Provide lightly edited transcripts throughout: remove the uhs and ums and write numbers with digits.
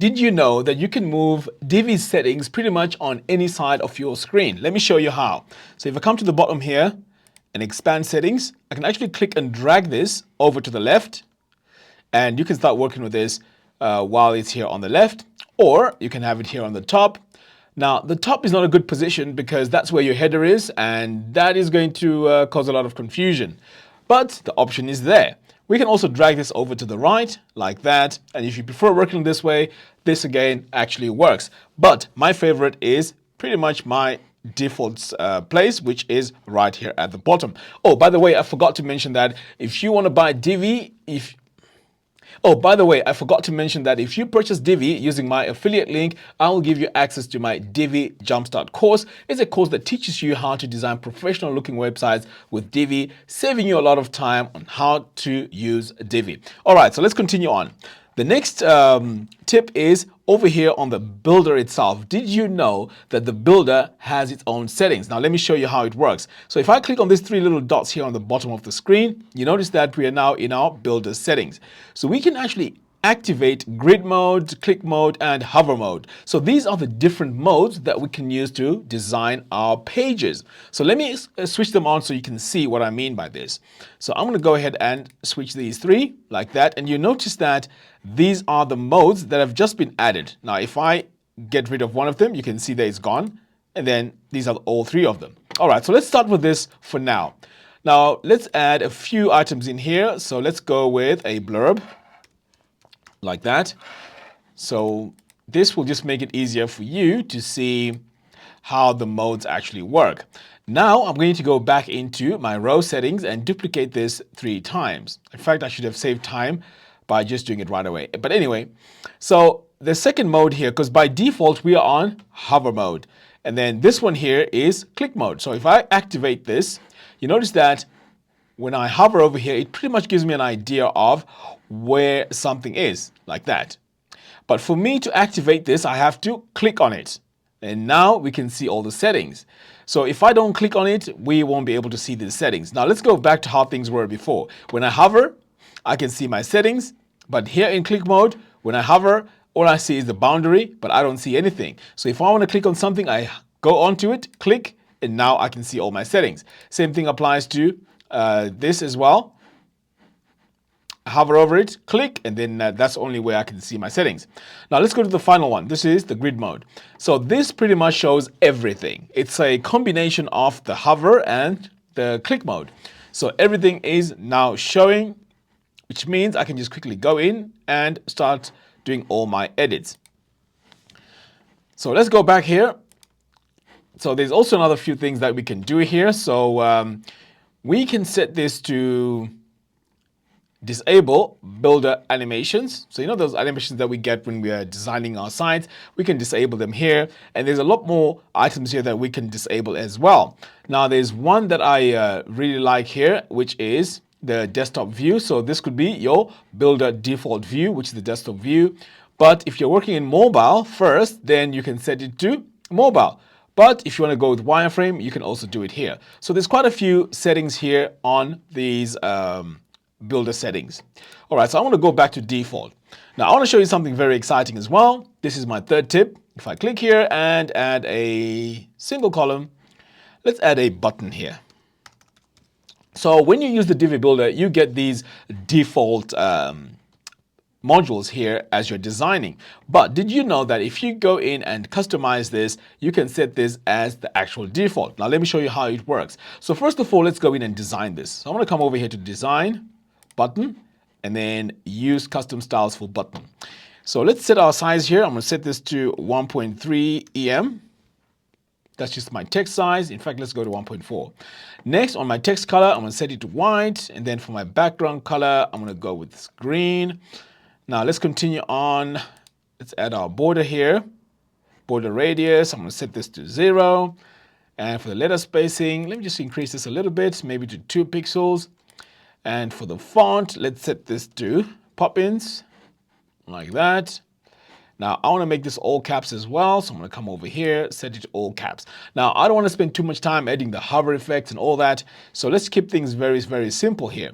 Did you know that you can move Divi settings pretty much on any side of your screen? Let me show you how. So if I come to the bottom here and expand settings, I can actually click and drag this over to the left, and you can start working with this while it's here on the left, or you can have it here on the top. Now, the top is not a good position because that's where your header is, and that is going to cause a lot of confusion. But the option is there. We can also drag this over to the right like that. And if you prefer working this way, this again actually works. But my favorite is pretty much my default place, which is right here at the bottom. Oh, by the way, I forgot to mention that if you want to buy Divi, if you purchase Divi using my affiliate link, I will give you access to my Divi Jumpstart course. It's a course that teaches you how to design professional looking websites with Divi, saving you a lot of time on how to use Divi. All right, so let's continue on. The next tip is over here on the builder itself. Did you know that the builder has its own settings? Now, let me show you how it works. So if I click on these three little dots here on the bottom of the screen, you notice that we are now in our builder settings. So we can actually activate grid mode, click mode, and hover mode. So these are the different modes that we can use to design our pages. So let me switch them on so you can see what I mean by this. So I'm going to go ahead and switch these three like that. And you notice that these are the modes that have just been added. Now, if I get rid of one of them, you can see that it's gone. And then these are all three of them. All right, so let's start with this for now. Now, let's add a few items in here. So let's go with a blurb like that. So this will just make it easier for you to see how the modes actually work. Now I'm going to go back into my row settings and duplicate this 3 times. In fact, I should have saved time by just doing it right away. But anyway, so the second mode here, because by default we are on hover mode. And then this one here is click mode. So if I activate this, you notice that when I hover over here, it pretty much gives me an idea of where something is, like that. But for me to activate this, I have to click on it. And now we can see all the settings. So if I don't click on it, we won't be able to see the settings. Now let's go back to how things were before. When I hover, I can see my settings. But here in click mode, when I hover, all I see is the boundary, but I don't see anything. So if I want to click on something, I go onto it, click, and now I can see all my settings. Same thing applies to this as well. Hover over it, click, and then that's only where I can see my settings. Now let's go to the final one. This is the grid mode. So this pretty much shows everything. It's a combination of the hover and the click mode. So everything is now showing, which means I can just quickly go in and start doing all my edits. So let's go back here. So there's also another few things that we can do here. So we can set this to disable builder animations. So you know those animations that we get when we are designing our sites, we can disable them here. And there's a lot more items here that we can disable as well. Now there's one that I really like here, which is the desktop view. So this could be your builder default view, which is the desktop view. But if you're working in mobile first, then you can set it to mobile. But if you want to go with wireframe, you can also do it here. So there's quite a few settings here on these builder settings. All right, so I want to go back to default. Now I want to show you something very exciting as well. This is my third tip. If I click here and add a single column, let's add a button here. So when you use the Divi builder, you get these default modules here as you're designing. But did you know that if you go in and customize this, you can set this as the actual default? Now let me show you how it works. So first of all, let's go in and design this. So I'm going to come over here to design, button, and then use custom styles for button. So let's set our size here. I'm going to set this to 1.3 EM. That's just my text size. In fact, let's go to 1.4. Next, on my text color, I'm going to set it to white. And then for my background color, I'm going to go with green. Now let's continue on. Let's add our border here. Border radius, I'm going to set this to 0. And for the letter spacing, let me just increase this a little bit, maybe to 2 pixels. And for the font, let's set this to pop-ins, like that. Now I want to make this all caps as well. So I'm going to come over here, set it to all caps. Now I don't want to spend too much time adding the hover effects and all that. So let's keep things very, very simple here.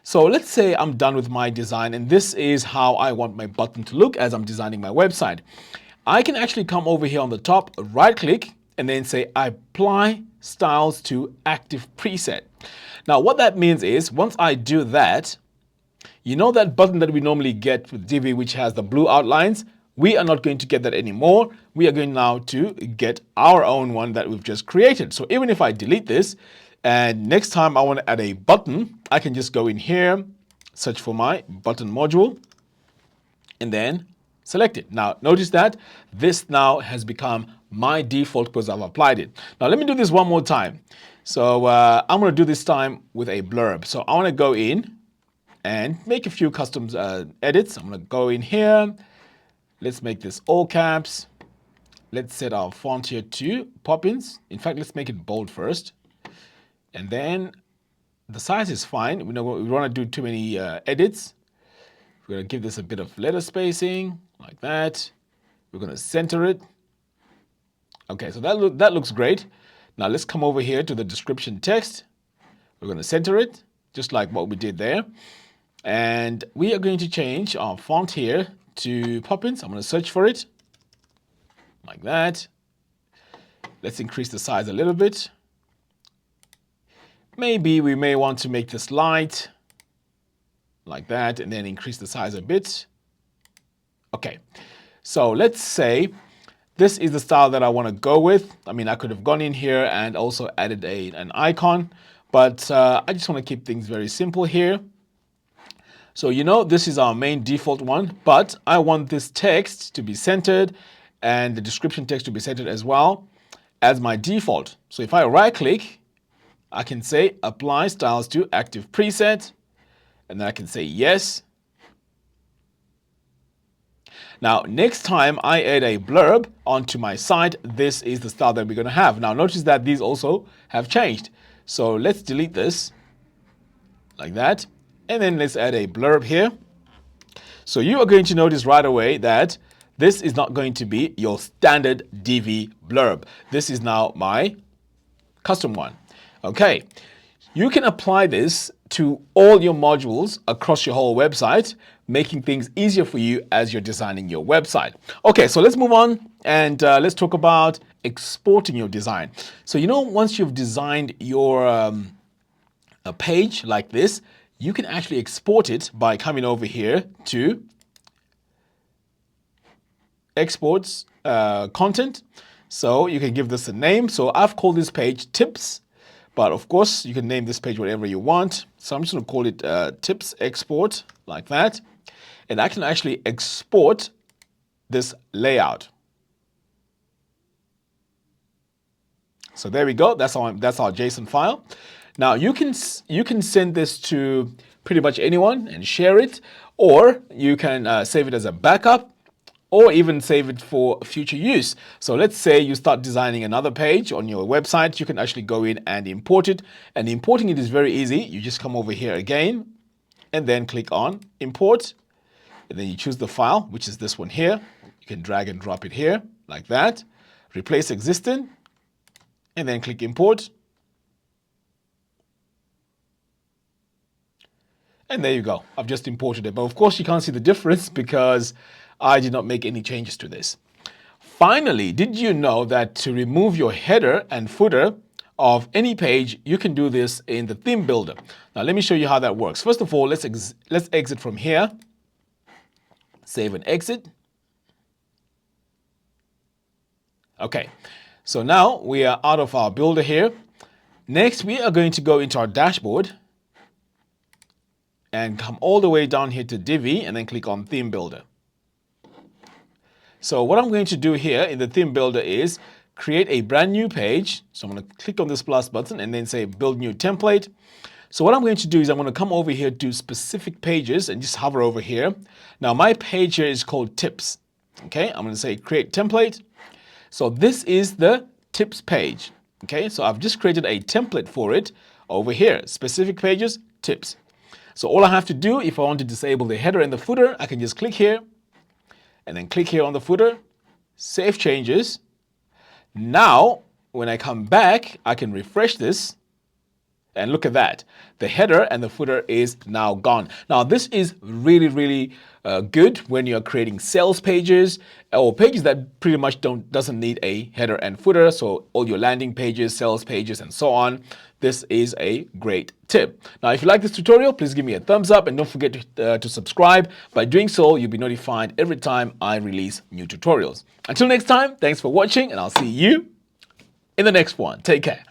So let's say I'm done with my design and this is how I want my button to look as I'm designing my website. I can actually come over here on the top, right click, and then say apply styles to active preset. Now what that means is once I do that, you know that button that we normally get with Divi, which has the blue outlines? We are not going to get that anymore. We are going now to get our own one that we've just created. So even if I delete this, and next time I want to add a button, I can just go in here, search for my button module, and then select it. Now, notice that this now has become my default because I've applied it. Now, let me do this one more time. So I'm going to do this time with a blurb. So I want to go in and make a few custom edits. I'm going to go in here. Let's make this all caps. Let's set our font here to Poppins. In fact, let's make it bold first. And then the size is fine. We don't want to do too many edits. We're going to give this a bit of letter spacing like that. We're going to center it. Okay, so that looks great. Now let's come over here to the description text. We're going to center it just like what we did there. And we are going to change our font here to Poppins. I'm going to search for it like that. Let's increase the size a little bit. Maybe we may want to make this light like that and then increase the size a bit. Okay, so let's say this is the style that I want to go with. I mean, I could have gone in here and also added an icon, but I just want to keep things very simple here. So you know this is our main default one, but I want this text to be centered and the description text to be centered as well as my default. So if I right click, I can say apply styles to active preset, and then I can say yes. Now, next time I add a blurb onto my site, this is the style that we're going to have. Now, notice that these also have changed. So let's delete this like that. And then let's add a blurb here. So you are going to notice right away that this is not going to be your standard Divi blurb. This is now my custom one. Okay, you can apply this to all your modules across your whole website, making things easier for you as you're designing your website. Okay, so let's move on and let's talk about exporting your design. So you know, once you've designed your a page like this, you can actually export it by coming over here to exports content. So you can give this a name. So I've called this page tips, but of course you can name this page whatever you want. So I'm just going to call it tips export like that. And I can actually export this layout. So there we go. That's our JSON file. Now you can send this to pretty much anyone and share it, or you can save it as a backup, or even save it for future use. So let's say you start designing another page on your website, you can actually go in and import it. And importing it is very easy. You just come over here again and then click on import. And then you choose the file, which is this one here. You can drag and drop it here like that. Replace existing and then click import. And there you go. I've just imported it. But of course you can't see the difference because I did not make any changes to this. Finally, did you know that to remove your header and footer of any page, you can do this in the theme builder? Now let me show you how that works. First of all, let's exit from here. Save and exit. Okay, so now we are out of our builder here. Next, we are going to go into our dashboard and come all the way down here to Divi and then click on Theme Builder. So what I'm going to do here in the Theme Builder is create a brand new page. So I'm going to click on this plus button and then say Build New Template. So what I'm going to do is I'm going to come over here to specific pages and just hover over here. Now my page here is called Tips. Okay, I'm going to say Create Template. So this is the Tips page. Okay, so I've just created a template for it over here. Specific pages, Tips. So all I have to do, if I want to disable the header and the footer, I can just click here and then click here on the footer, save changes. Now, when I come back, I can refresh this. And look at that. The header and the footer is now gone. Now, this is really good when you're creating sales pages or pages that pretty much doesn't need a header and footer. So all your landing pages, sales pages, and so on. This is a great tip. Now, if you like this tutorial, please give me a thumbs up and don't forget to subscribe. By doing so, you'll be notified every time I release new tutorials. Until next time, thanks for watching, and I'll see you in the next one. Take care.